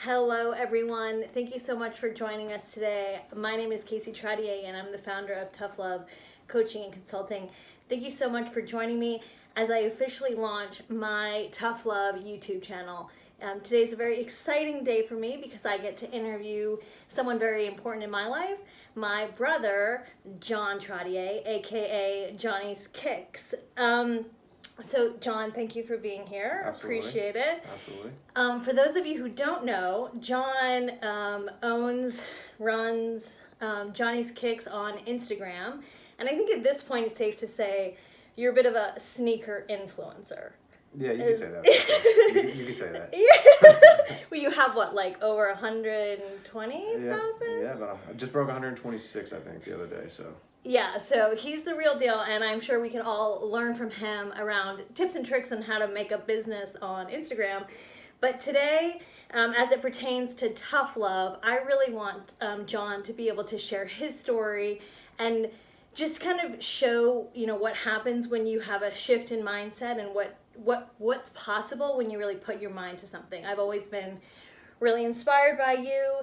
Hello, everyone. Thank you so much for joining us today. My name is Casey Tradier, and I'm the founder of Tough Love Coaching and Consulting. Thank you so much for joining me as I officially launch my Tough Love YouTube channel. Today's a very exciting day for me because I get to interview someone very important in my life, my brother, John Tradier, aka Johnny's Kicks. So, John, thank you for being here. Absolutely. Appreciate it. Absolutely. For those of you who don't know, John runs Johnny's Kicks on Instagram. And I think at this point it's safe to say you're a bit of a sneaker influencer. Yeah, you can say that. You can say that. Well, you have what, like over 120,000? Yeah, but I just broke 126, I think, the other day, so. Yeah, so he's the real deal, and I'm sure we can all learn from him around tips and tricks on how to make a business on Instagram. But today, as it pertains to tough love, I really want John to be able to share his story and just kind of show, what happens when you have a shift in mindset and what's possible when you really put your mind to something. I've always been really inspired by you,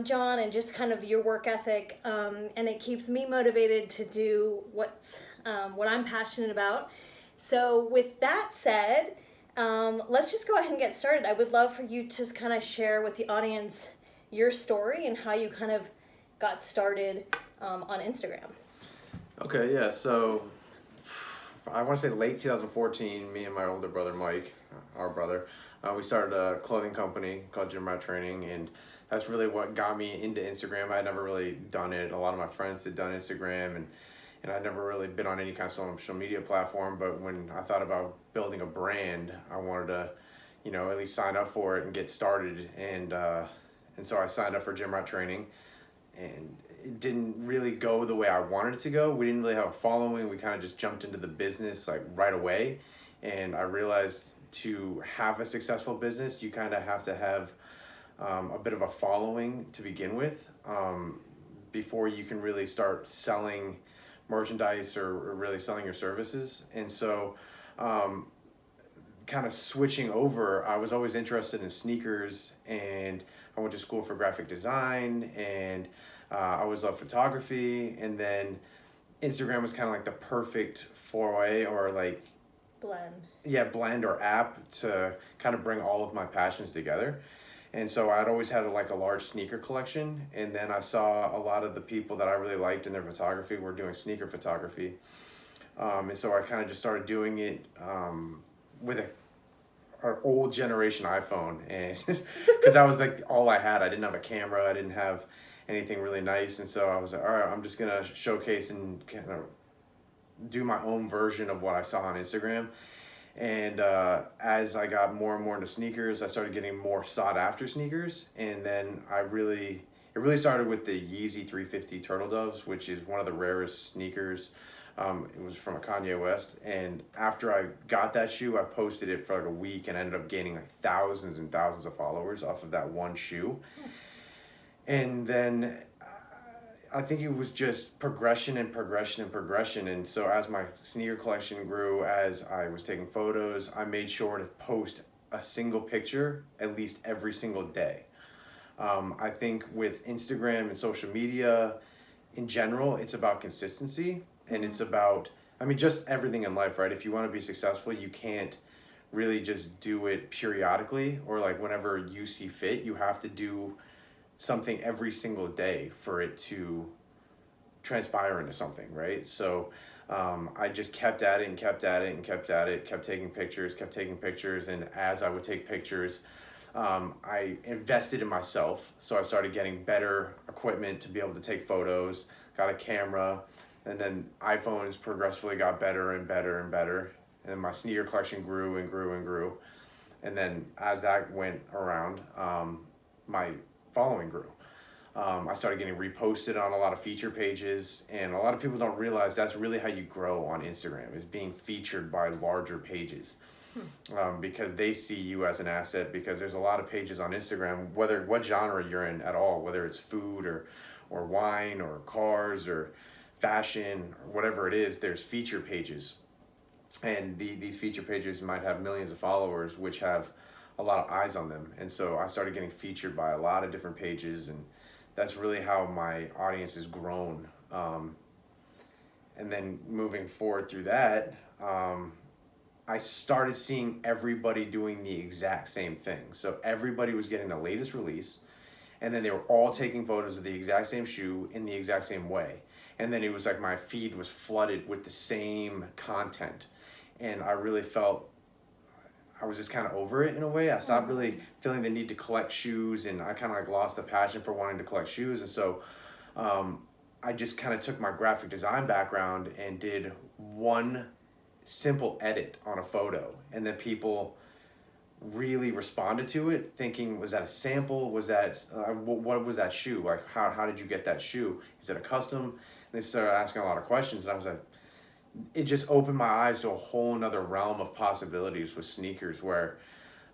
John, and just kind of your work ethic, and it keeps me motivated to do what I'm passionate about. So with that said, let's just go ahead and get started. I would love for you to just kind of share with the audience your story and how you kind of got started on Instagram. Okay, yeah, so I want to say late 2014, me and my older brother, Mike, our brother, we started a clothing company called Gym Rat Training, and that's really what got me into Instagram. I'd never really done it. A lot of my friends had done Instagram, and I'd never really been on any kind of social media platform, but when I thought about building a brand, I wanted to, at least sign up for it and get started, and so I signed up for Gym Rat Training, and it didn't really go the way I wanted it to go. We didn't really have a following. We kind of just jumped into the business like right away, and I realized to have a successful business, you kind of have to have a bit of a following to begin with before you can really start selling merchandise or really selling your services. And so kind of switching over, I was always interested in sneakers, and I went to school for graphic design, and I always loved photography, and then Instagram was kind of like the perfect foray or like blend or app to kind of bring all of my passions together. And so I'd always had a large sneaker collection, and then I saw a lot of the people that I really liked in their photography were doing sneaker photography, and so I kind of just started doing it with an old generation iPhone, and because that was like all I had. I didn't have a camera, I didn't have anything really nice, and so I was like, all right, I'm just gonna showcase and kind of do my own version of what I saw on Instagram. And as I got more and more into sneakers, I started getting more sought after sneakers, and then it really started with the Yeezy 350 Turtle Doves, which is one of the rarest sneakers. It was from a Kanye West, and after I got that shoe, I posted it for like a week and ended up gaining like thousands and thousands of followers off of that one shoe. And then I think it was just progression and progression and progression. And so as my sneaker collection grew, as I was taking photos, I made sure to post a single picture at least every single day. I think with Instagram and social media in general, it's about consistency, and it's about, just everything in life, right? If you want to be successful, you can't really just do it periodically or like whenever you see fit. You have to do something every single day for it to transpire into something, right? So I just kept at it and kept at it and kept at it, kept taking pictures, and as I would take pictures, I invested in myself. So I started getting better equipment to be able to take photos, got a camera, and then iPhones progressively got better and better and better, and my sneaker collection grew and grew and grew. And then as that went around, my following grew. I started getting reposted on a lot of feature pages, and a lot of people don't realize that's really how you grow on Instagram, is being featured by larger pages. Because they see you as an asset, because there's a lot of pages on Instagram, what genre you're in at all, whether it's food or wine or cars or fashion or whatever it is, there's feature pages. And these feature pages might have millions of followers, which have a lot of eyes on them. And so I started getting featured by a lot of different pages, and that's really how my audience has grown. And then moving forward through that, I started seeing everybody doing the exact same thing. So everybody was getting the latest release, and then they were all taking photos of the exact same shoe in the exact same way. And then it was like my feed was flooded with the same content. And I really felt I was just kind of over it in a way. I stopped really feeling the need to collect shoes, and I kind of like lost the passion for wanting to collect shoes. And so I just kind of took my graphic design background and did one simple edit on a photo, and then people really responded to it, thinking, was that a sample? Was that what was that shoe? Like, how did you get that shoe? Is it a custom? And they started asking a lot of questions, and I was like, it just opened my eyes to a whole nother realm of possibilities with sneakers, where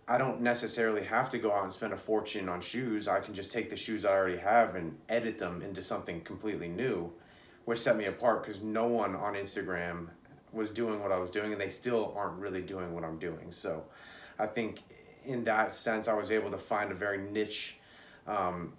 I don't necessarily have to go out and spend a fortune on shoes. I can just take the shoes I already have and edit them into something completely new, which set me apart, because no one on Instagram was doing what I was doing, and they still aren't really doing what I'm doing. So I think in that sense, I was able to find a very niche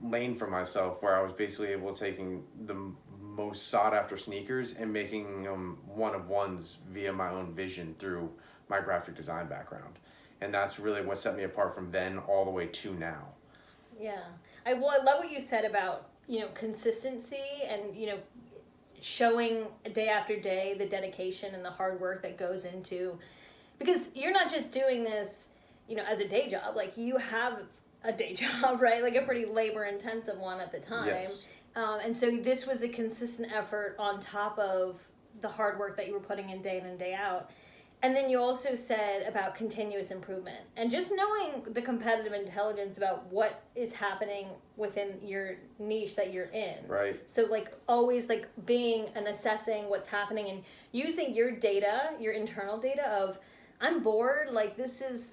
lane for myself, where I was basically able to taking the most sought after sneakers and making them one of ones via my own vision through my graphic design background. And that's really what set me apart from then all the way to now. Yeah. I love what you said about, consistency and, showing day after day the dedication and the hard work that goes into, because you're not just doing this, as a day job. Like, you have a day job, right? Like a pretty labor intensive one at the time. Yes. And so this was a consistent effort on top of the hard work that you were putting in day in and day out. And then you also said about continuous improvement and just knowing the competitive intelligence about what is happening within your niche that you're in. Right. So like always like being and assessing what's happening and using your data, your internal data of, I'm bored, like this is,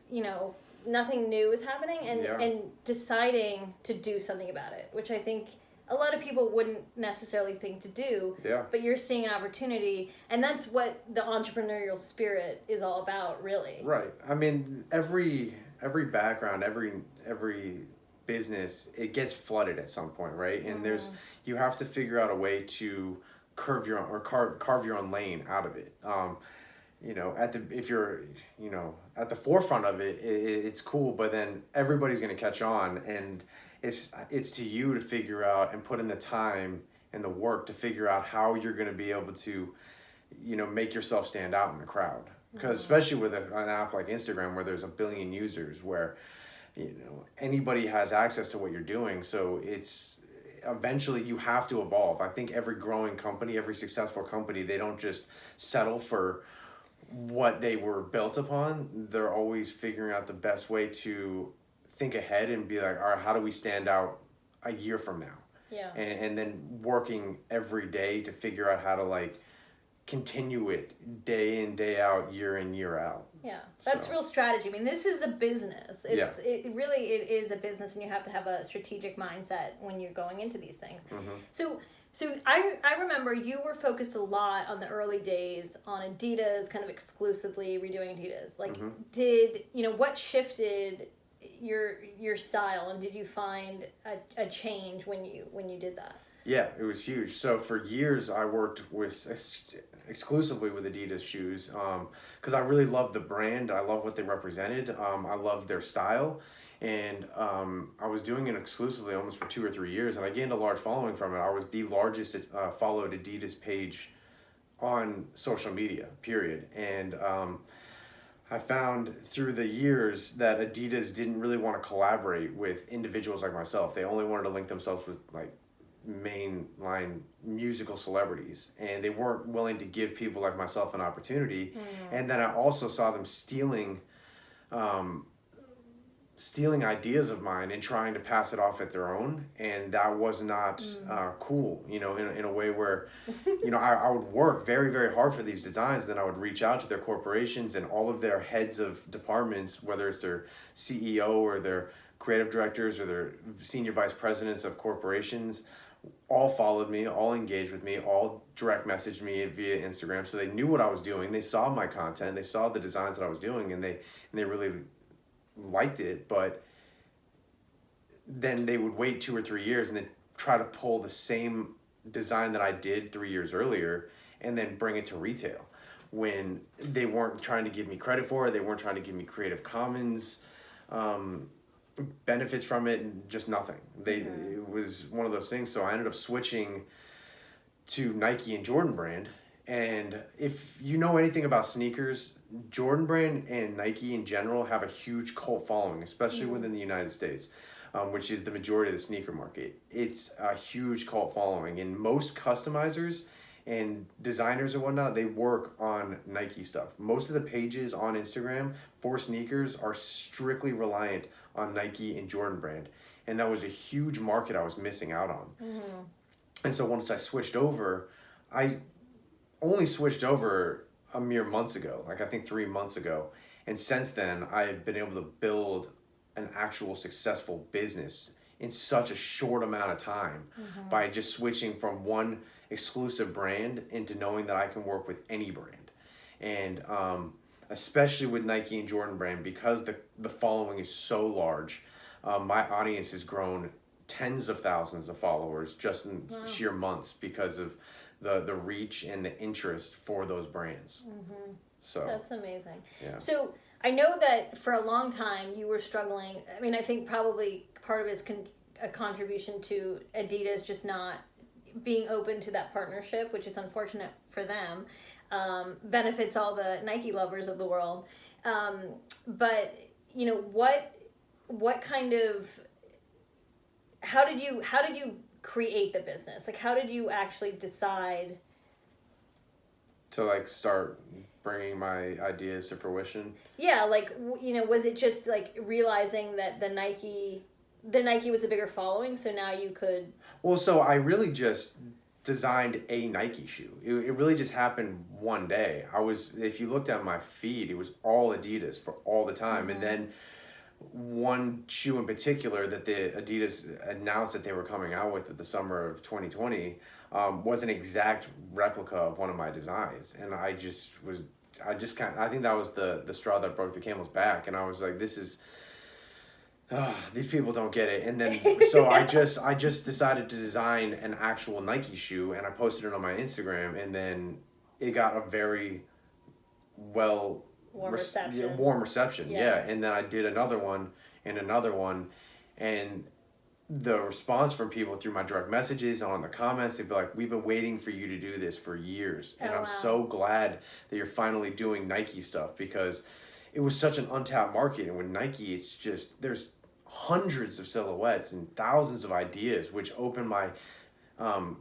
nothing new is happening, and deciding to do something about it, which I think a lot of people wouldn't necessarily think to do. Yeah. But you're seeing an opportunity, and that's what the entrepreneurial spirit is all about, really. Right. I mean, every background, every business, it gets flooded at some point, right? And you have to figure out a way to carve your own lane out of it. If you're at the forefront of it, it's cool, but then everybody's going to catch on, and it's to you to figure out and put in the time and the work to figure out how you're going to be able to make yourself stand out in the crowd, because especially with an app like Instagram, where there's a billion users, where anybody has access to what you're doing. So it's eventually you have to evolve. I think every growing company, every successful company, they don't just settle for what they were built upon. They're always figuring out the best way to think ahead and be like, all right, how do we stand out a year from now? Yeah. And then working every day to figure out how to like continue it day in, day out, year in, year out. Yeah, that's real strategy. I mean, this is a business. It is a business, and you have to have a strategic mindset when you're going into these things. So I remember you were focused a lot on the early days on Adidas, kind of exclusively redoing Adidas. Like, what shifted your style, and did you find a change when you did that? Yeah, it was huge. So for years I worked exclusively with Adidas shoes, because I really loved the brand. I love what they represented. I loved their style. And I was doing it exclusively almost for 2 or 3 years, and I gained a large following from it. I was the largest followed Adidas page on social media, period. And I found through the years that Adidas didn't really want to collaborate with individuals like myself. They only wanted to link themselves with like mainline musical celebrities, and they weren't willing to give people like myself an opportunity. And then I also saw them stealing ideas of mine and trying to pass it off at their own, and that was not cool, in a way where I would work very, very hard for these designs, then I would reach out to their corporations, and all of their heads of departments, whether it's their CEO or their creative directors or their senior vice presidents of corporations, all followed me, all engaged with me, all direct messaged me via Instagram. So they knew what I was doing. They saw my content. They saw the designs that I was doing, and they really liked it, but then they would wait 2 or 3 years and then try to pull the same design that I did 3 years earlier and then bring it to retail when they weren't trying to give me credit for it. They weren't trying to give me Creative Commons benefits from it, and just nothing. It was one of those things. So I ended up switching to Nike and Jordan Brand. And if you know anything about sneakers, Jordan Brand and Nike in general have a huge cult following, especially within the United States, which is the majority of the sneaker market. It's a huge cult following, and most customizers and designers and whatnot, they work on Nike stuff. Most of the pages on Instagram for sneakers are strictly reliant on Nike and Jordan Brand, and that was a huge market I was missing out on. And so once I switched over, I only switched over a mere months ago, like I think 3 months ago. And since then, I've been able to build an actual successful business in such a short amount of time by just switching from one exclusive brand into knowing that I can work with any brand. And especially with Nike and Jordan Brand, because the following is so large, my audience has grown tens of thousands of followers just in sheer months because of the reach and the interest for those brands. So That's amazing. Yeah. So I know that for a long time you were struggling. I mean, I think probably part of it is a contribution to Adidas just not being open to that partnership, which is unfortunate for them. Benefits all the Nike lovers of the world. But you know, what kind of, how did you create the business? Like, how did you actually decide to like start bringing my ideas to fruition? Yeah, like, you know, was it just like realizing that the Nike was a bigger following, so now you could... Well, so I really just designed a Nike shoe. It really just happened one day. If you looked at my feed, it was all Adidas for all the time. And then one shoe in particular that the Adidas announced that they were coming out with at the summer of 2020 was an exact replica of one of my designs. And I think that was the straw that broke the camel's back. And I was like, these people don't get it. And then, so I just decided to design an actual Nike shoe, and I posted it on my Instagram, and then it got a very warm reception. Yeah. And then I did another one, and the response from people through my direct messages and on the comments, they'd be like, we've been waiting for you to do this for years. And I'm so glad that you're finally doing Nike stuff, because it was such an untapped market. And with Nike, it's just, there's hundreds of silhouettes and thousands of ideas, which opened my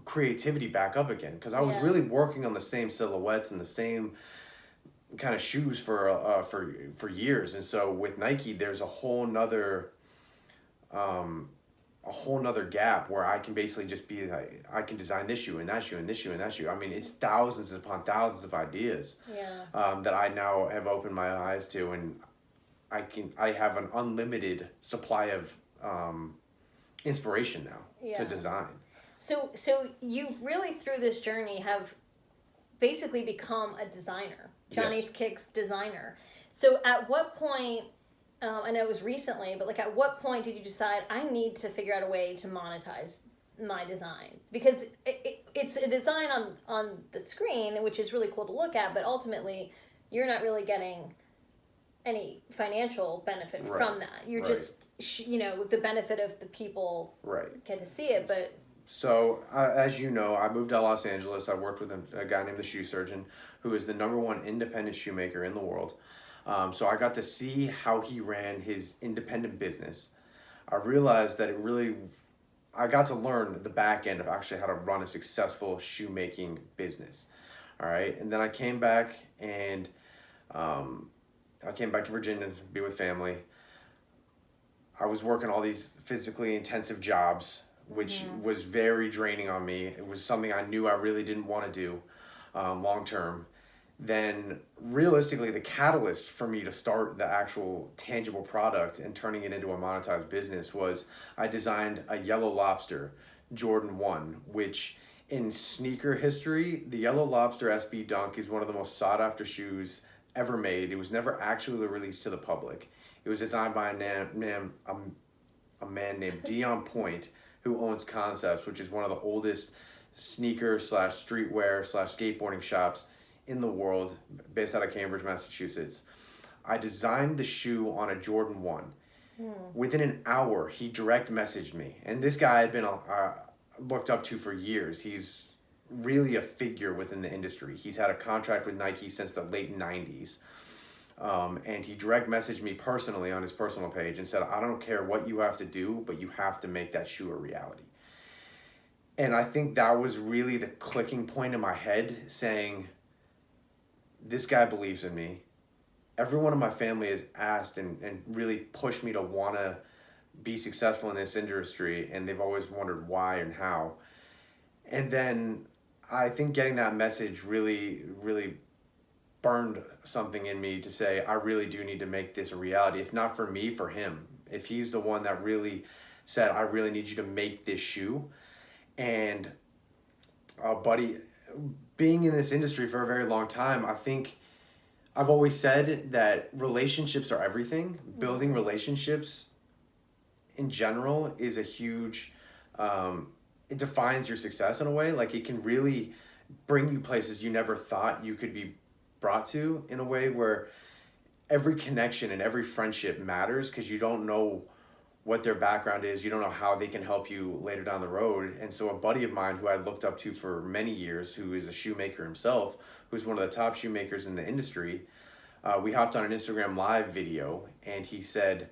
creativity back up again. Because I was really working on the same silhouettes and the same kind of shoes for years. And so with Nike, there's a whole nother gap where I can basically just be like, I can design this shoe and that shoe and this shoe and that shoe. I mean, it's thousands upon thousands of ideas that I now have opened my eyes to, and I have an unlimited supply of inspiration now to design. So you've really, through this journey, have basically become a designer, Johnny's Kicks designer. So at what point, I know it was recently, but like at what point did you decide, I need to figure out a way to monetize my designs? Because it's a design on the screen, which is really cool to look at, but ultimately you're not really getting any financial benefit from that. You're just, the benefit of the people get to see it, but... So, as you know, I moved to Los Angeles. I worked with a guy named the Shoe Surgeon, who is the #1 independent shoemaker in the world. So I got to see how he ran his independent business. I realized that I got to learn the back end of actually how to run a successful shoemaking business. All right. And then I came back to Virginia to be with family. I was working all these physically intensive jobs, which was very draining on me. It was something I knew I really didn't want to do long term. Then realistically, the catalyst for me to start the actual tangible product and turning it into a monetized business was I designed a yellow Lobster Jordan 1, which in sneaker history, the yellow Lobster SB Dunk is one of the most sought after shoes ever made. It was never actually released to the public. It was designed by a man named Dion Point, who owns Concepts, which is one of the oldest sneaker slash streetwear slash skateboarding shops in the world, based out of Cambridge, Massachusetts. I designed the shoe on a Jordan 1. Within an hour, he direct messaged me. And this guy had been looked up to for years. He's really a figure within the industry. He's had a contract with Nike since the late 90s. And he direct messaged me personally on his personal page and said, I don't care what you have to do, but you have to make that shoe a reality. And I think that was really the clicking point in my head, saying, this guy believes in me. Everyone in my family has asked and really pushed me to want to be successful in this industry, and they've always wondered why and how. And then I think getting that message really, really burned something in me to say, I really do need to make this a reality. If not for me, for him. If he's the one that really said, I really need you to make this shoe. And buddy, being in this industry for a very long time, I think I've always said that relationships are everything. Building relationships in general is a huge, it defines your success in a way. Like, it can really bring you places you never thought you could be brought to, in a way where every connection and every friendship matters, because you don't know what their background is. You don't know how they can help you later down the road. And so a buddy of mine who I looked up to for many years, who is a shoemaker himself, who's one of the top shoemakers in the industry, we hopped on an Instagram live video, and he said,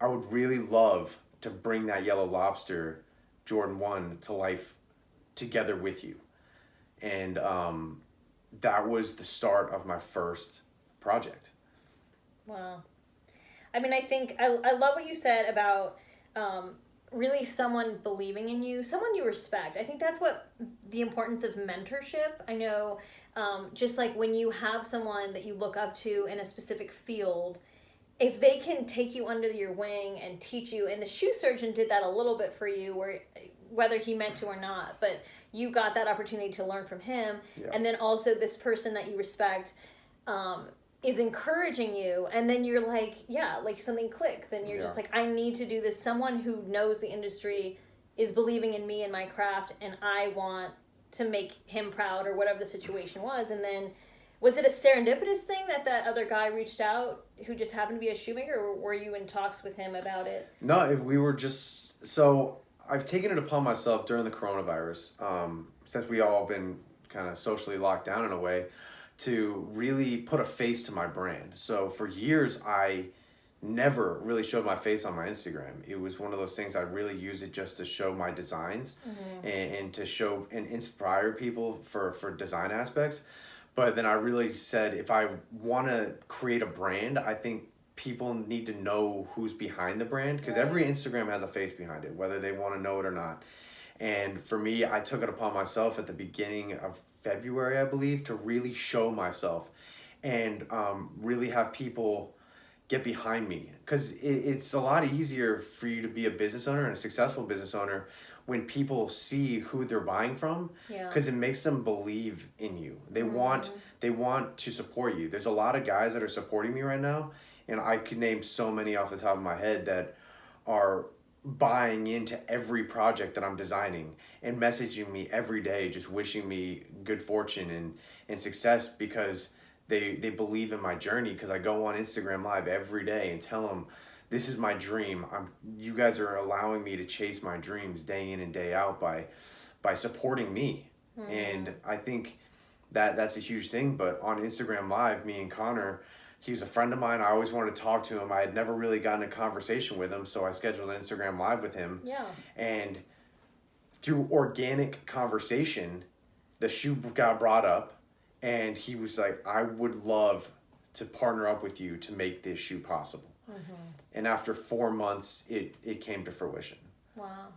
I would really love to bring that yellow Lobster Jordan 1 to life together with you. And that was the start of my first project. Wow. I mean, I think I love what you said about really someone believing in you, someone you respect. I think that's what the importance of mentorship. I know just like when you have someone that you look up to in a specific field, if they can take you under your wing and teach you, and the shoe surgeon did that a little bit for you, where whether he meant to or not, but you got that opportunity to learn from him. Yeah. And then also this person that you respect is encouraging you, and then you're like, yeah, like something clicks, and you're just like, I need to do this. Someone who knows the industry is believing in me and my craft, and I want to make him proud, or whatever the situation was. And then, was it a serendipitous thing that other guy reached out who just happened to be a shoemaker, or were you in talks with him about it? No, we were just, so I've taken it upon myself during the coronavirus, since we all been kind of socially locked down in a way, to really put a face to my brand. So for years, I never really showed my face on my Instagram. It was one of those things I really used it just to show my designs, and to show and inspire people for design aspects. But then I really said, if I want to create a brand, I think people need to know who's behind the brand, because every Instagram has a face behind it, whether they want to know it or not. And for me, I took it upon myself at the beginning of February, I believe, to really show myself and really have people get behind me. Because it's a lot easier for you to be a business owner and a successful business owner when people see who they're buying from, because it makes them believe in you. They want to support you. There's a lot of guys that are supporting me right now, and I could name so many off the top of my head that are buying into every project that I'm designing and messaging me every day, just wishing me good fortune and success, because they believe in my journey. Because I go on Instagram Live every day and tell them, this is my dream. You guys are allowing me to chase my dreams day in and day out by supporting me. And I think that's a huge thing. But on Instagram Live, me and Connor, he was a friend of mine. I always wanted to talk to him. I had never really gotten a conversation with him, so I scheduled an Instagram Live with him. Yeah. And through organic conversation, the shoe got brought up, and he was like, I would love to partner up with you to make this shoe possible. And after 4 months, it came to fruition. Wow.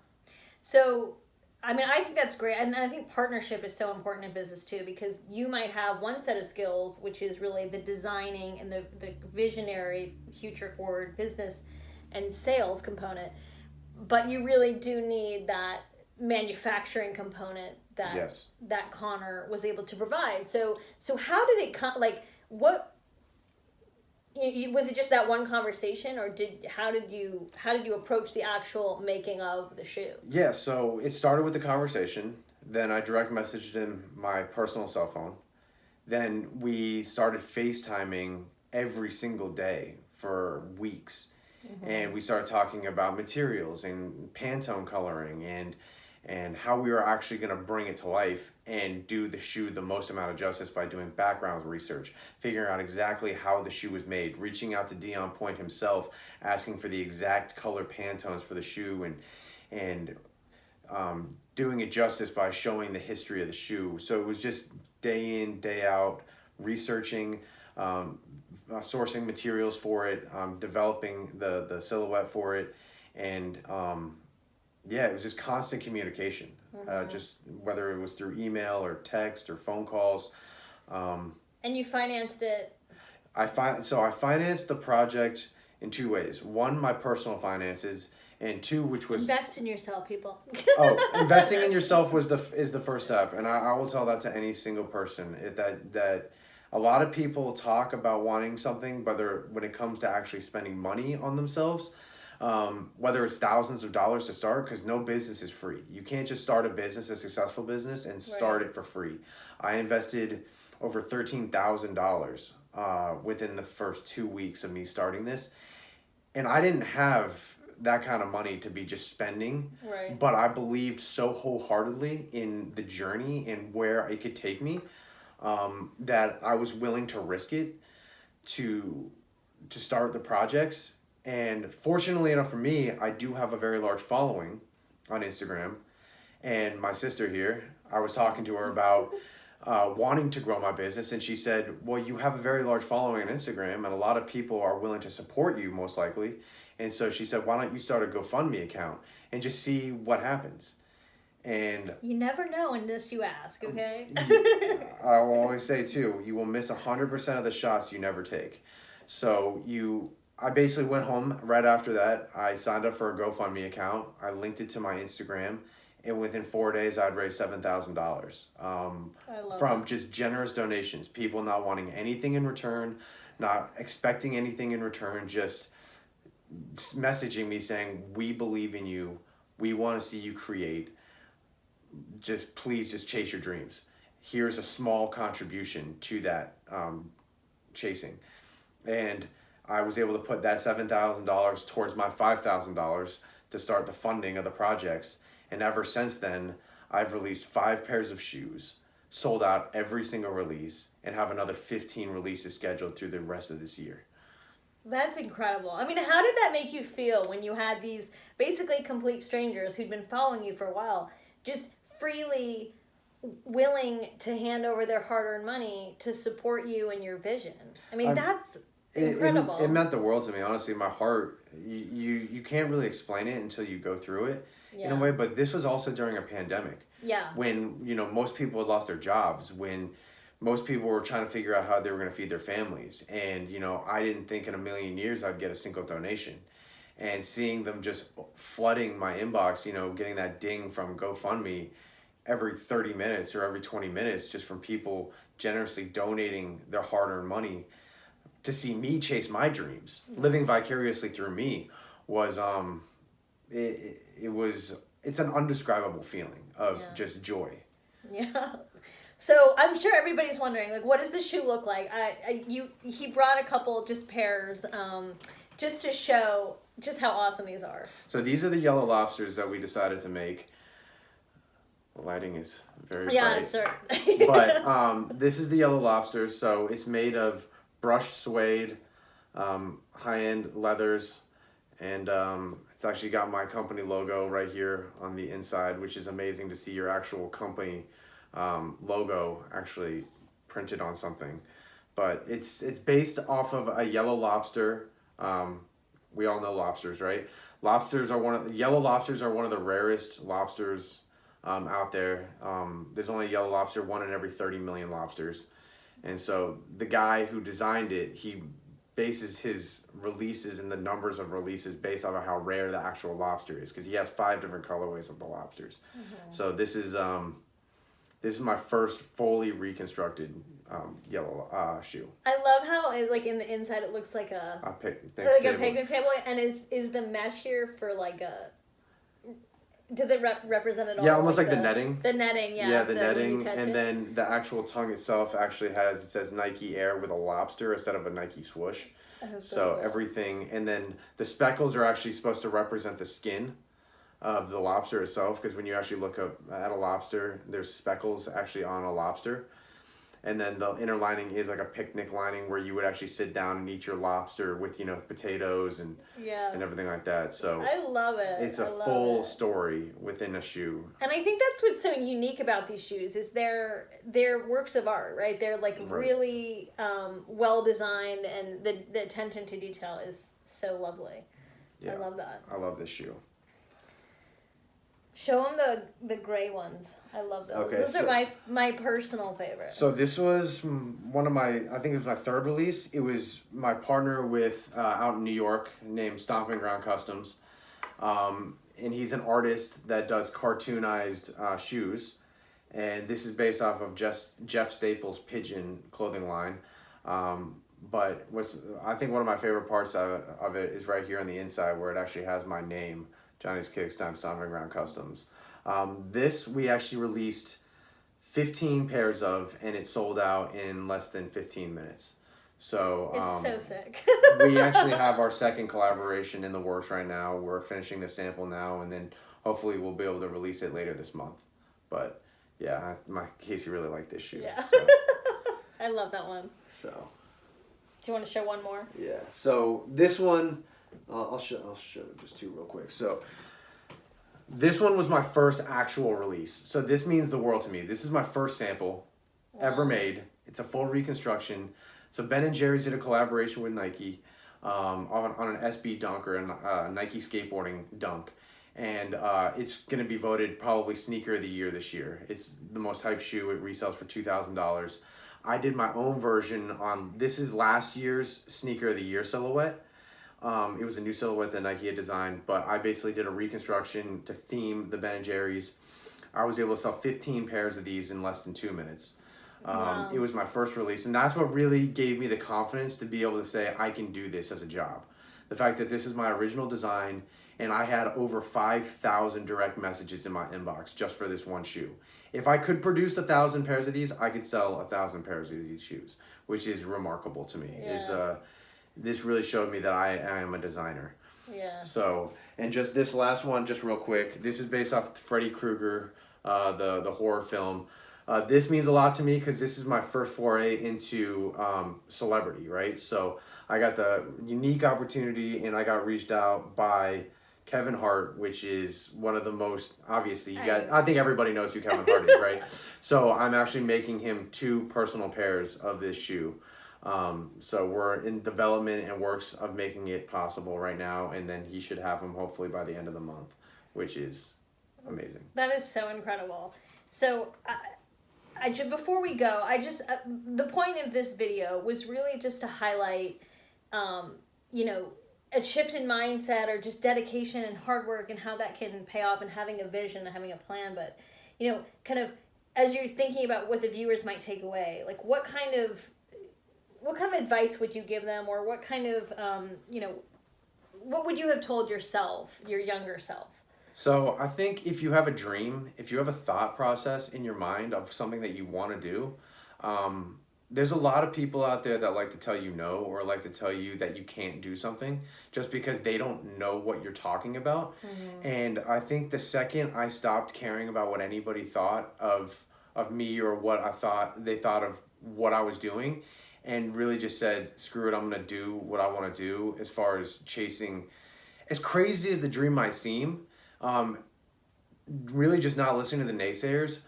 So, I mean, I think that's great. And I think partnership is so important in business too, because you might have one set of skills, which is really the designing and the visionary, future forward business and sales component. But you really do need that manufacturing component that Connor was able to provide. So how did it come, like, what was it just that one conversation, or how did you approach the actual making of the shoe? Yeah, so it started with the conversation. Then I direct messaged him my personal cell phone. Then we started FaceTiming every single day for weeks. And we started talking about materials and Pantone coloring and how we were actually going to bring it to life and do the shoe the most amount of justice by doing background research, figuring out exactly how the shoe was made, reaching out to Dion Point himself, asking for the exact color Pantones for the shoe, and doing it justice by showing the history of the shoe. So it was just day in, day out, researching, sourcing materials for it, developing the silhouette for it, and yeah, it was just constant communication. Just whether it was through email or text or phone calls. And you financed it. I financed the project in two ways. One, my personal finances, and two, which was invest in yourself, people. Investing in yourself is the first step, and I will tell that to any single person. That a lot of people talk about wanting something, whether when it comes to actually spending money on themselves, whether it's thousands of dollars to start, because no business is free. You can't just start a business, a successful business, and start it for free. I invested over $13,000 within the first 2 weeks of me starting this, and I didn't have that kind of money to be just spending. Right. But I believed so wholeheartedly in the journey and where it could take me, that I was willing to risk it to start the projects. And fortunately enough for me, I do have a very large following on Instagram. And my sister here, I was talking to her about wanting to grow my business, and she said, well, you have a very large following on Instagram, and a lot of people are willing to support you, most likely. And so she said, why don't you start a GoFundMe account and just see what happens? And you never know unless you ask, okay? I will always say, too, you will miss 100% of the shots you never take. So I basically went home right after that. I signed up for a GoFundMe account. I linked it to my Instagram. And within 4 days, I'd raised $7,000 from just generous donations. People not wanting anything in return, not expecting anything in return, just messaging me saying, we believe in you. We want to see you create. Just please just chase your dreams. Here's a small contribution to that chasing. And I was able to put that $7,000 towards my $5,000 to start the funding of the projects. And ever since then, I've released 5 pairs of shoes, sold out every single release, and have another 15 releases scheduled through the rest of this year. That's incredible. I mean, how did that make you feel when you had these basically complete strangers who'd been following you for a while, just freely willing to hand over their hard-earned money to support you and your vision? I mean, that's incredible. It meant the world to me, honestly. My heart, you can't really explain it until you go through it in a way. But this was also during a pandemic. Yeah. When, most people had lost their jobs, when most people were trying to figure out how they were going to feed their families. And, I didn't think in a million years I'd get a single donation. And seeing them just flooding my inbox, getting that ding from GoFundMe every 30 minutes or every 20 minutes, just from people generously donating their hard-earned money to see me chase my dreams, living vicariously through me, was it's an undescribable feeling of just joy. Yeah. So I'm sure everybody's wondering, like, what does the shoe look like? He brought a couple just pairs, just to show just how awesome these are. So these are the yellow lobsters that we decided to make. The lighting is very bright. Yeah, sir. But this is the yellow lobsters. So it's made of brushed suede, high-end leathers, and it's actually got my company logo right here on the inside, which is amazing to see your actual company logo actually printed on something. But it's based off of a yellow lobster. We all know lobsters, right? Yellow lobsters are one of the rarest lobsters out there. There's only a yellow lobster, 1 in every 30 million lobsters. And so the guy who designed it, he bases his releases and the numbers of releases based off of how rare the actual lobster is, because he has 5 different colorways of the lobsters. So this is my first fully reconstructed yellow shoe. I love how it, like in the inside it looks like a A picnic like table. a picnic table, and is the mesh here for like a? Does it represent it all? Yeah, almost like the netting. The netting, yeah. Yeah, the netting, and then the actual tongue itself actually it says Nike Air with a lobster instead of a Nike swoosh. So cool. everything, and then the speckles are actually supposed to represent the skin of the lobster itself, because when you actually look up at a lobster, there's speckles actually on a lobster. And then the inner lining is like a picnic lining where you would actually sit down and eat your lobster with, potatoes and everything like that. So I love it. It's a full story within a shoe. And I think that's what's so unique about these shoes is they're works of art, right? They're like really well designed, and the attention to detail is so lovely. Yeah, I love that. I love this shoe. Show them the gray ones. I love those. Okay, those are my personal favorite. So this was one of my, I think it was my third release. It was my partner with out in New York named Stomping Ground Customs. And he's an artist that does cartoonized shoes. And this is based off of Jeff Staples' Pigeon clothing line. But I think one of my favorite parts of it is right here on the inside where it actually has my name. Johnny's Kicks times Stomping Ground Customs. This we actually released 15 pairs of, and it sold out in less than 15 minutes. So it's so sick. We actually have our second collaboration in the works right now. We're finishing the sample now, and then hopefully we'll be able to release it later this month. But yeah, Casey really liked this shoe. Yeah. So. I love that one. So. Do you want to show one more? Yeah. So this one. I'll show just two real quick. So this one was my first actual release. So this means the world to me. This is my first sample ever made. It's a full reconstruction. So Ben & Jerry's did a collaboration with Nike on an SB dunk or a Nike skateboarding dunk. And it's going to be voted probably sneaker of the year this year. It's the most hyped shoe. It resells for $2,000. I did my own version on, this is last year's sneaker of the year silhouette. It was a new silhouette that Nike had designed, but I basically did a reconstruction to theme the Ben & Jerry's. I was able to sell 15 pairs of these in less than 2 minutes. Wow. It was my first release, and that's what really gave me the confidence to be able to say I can do this as a job. The fact that this is my original design, and I had over 5,000 direct messages in my inbox just for this one shoe. If I could produce 1,000 pairs of these, I could sell 1,000 pairs of these shoes, which is remarkable to me. Yeah. This really showed me that I am a designer. Yeah. So, and just this last one, just real quick, this is based off Freddy Krueger, the horror film. This means a lot to me because this is my first foray into celebrity, right? So I got the unique opportunity, and I got reached out by Kevin Hart, which is one of the most, obviously, I think everybody knows who Kevin Hart is, right? So I'm actually making him 2 personal pairs of this shoe. So we're in development and works of making it possible right now, and then he should have them hopefully by the end of the month, which is amazing. That is so incredible. So before we go, the point of this video was really just to highlight, a shift in mindset or just dedication and hard work and how that can pay off, and having a vision and having a plan. But, kind of as you're thinking about what the viewers might take away, like what kind of advice would you give them, or what kind of, what would you have told yourself, your younger self? So I think if you have a dream, if you have a thought process in your mind of something that you want to do, there's a lot of people out there that like to tell you no, or like to tell you that you can't do something just because they don't know what you're talking about. Mm-hmm. And I think the second I stopped caring about what anybody thought of me, or what they thought of what I was doing, and really just said, screw it, I'm going to do what I want to do, as far as chasing, as crazy as the dream might seem, really just not listening to the naysayers,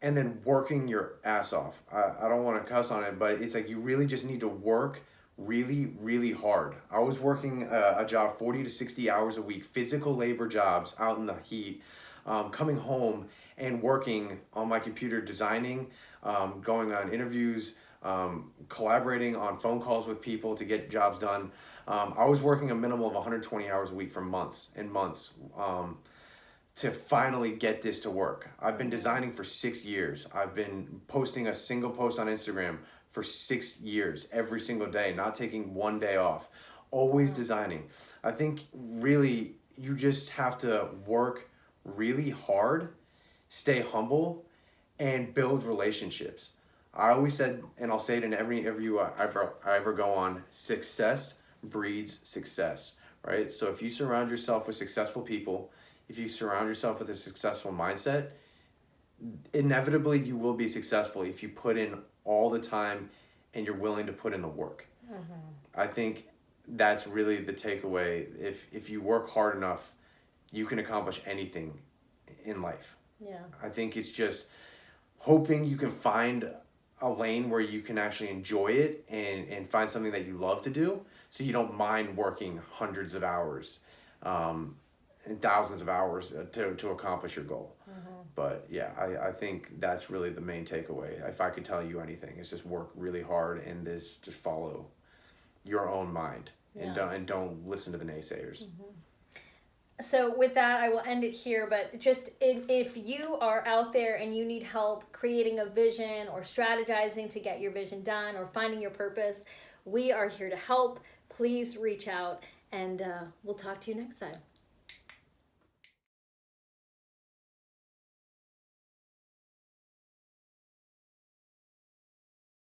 and then working your ass off. I don't want to cuss on it, but it's like you really just need to work really, really hard. I was working a job 40 to 60 hours a week, physical labor jobs out in the heat, coming home and working on my computer, designing, going on interviews, collaborating on phone calls with people to get jobs done. I was working a minimum of 120 hours a week for months and months to finally get this to work. I've been designing for 6 years. I've been posting a single post on Instagram for 6 years, every single day, not taking one day off, always designing. I think really you just have to work really hard, stay humble, and build relationships. I always said, and I'll say it in every interview I ever go on, success breeds success, right? So if you surround yourself with successful people, if you surround yourself with a successful mindset, inevitably you will be successful if you put in all the time and you're willing to put in the work. I think that's really the takeaway. If you work hard enough, you can accomplish anything in life. Yeah. I think it's just hoping you can find a lane where you can actually enjoy it and find something that you love to do, so you don't mind working hundreds of hours and thousands of hours to accomplish your goal. But yeah, I think that's really the main takeaway. If I could tell you anything, it's just work really hard and just follow your own mind, and don't listen to the naysayers. So with that, I will end it here, but just if you are out there and you need help creating a vision or strategizing to get your vision done or finding your purpose, we are here to help. Please reach out, and we'll talk to you next time.